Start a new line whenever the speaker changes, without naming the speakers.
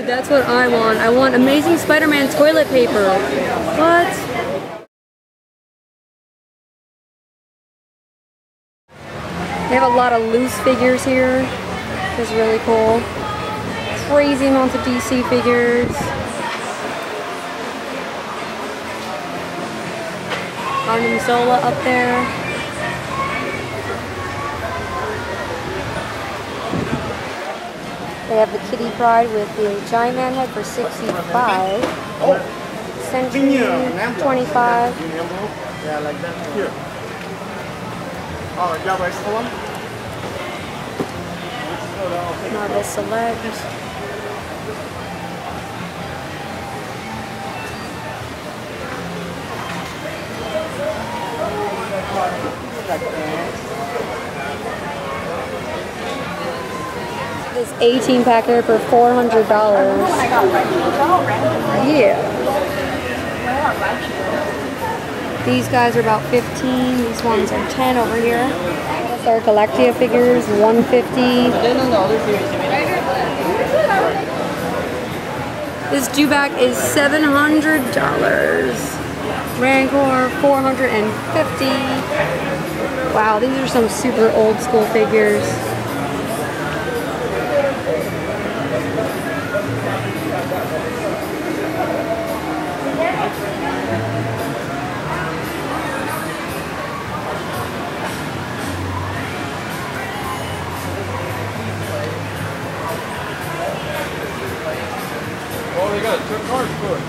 Dude, that's what I want. I want Amazing Spider-Man toilet paper. What? They have a lot of loose figures here. This is really cool. Crazy amounts of DC figures. Arnim Zola up there. They have the Kitty Pride with the Giant Man head for $65. Century, $25.
Yeah, like that. Here. Oh, yeah, but one.
Marvel Select. This 18 pack here for $400. Yeah. These guys are about 15. These ones are 10 over here. These are Galactia figures, $150. This dewback is $700. Rancor, $450. Wow, these are some super old school figures.
Oh, they got 2 cards for it.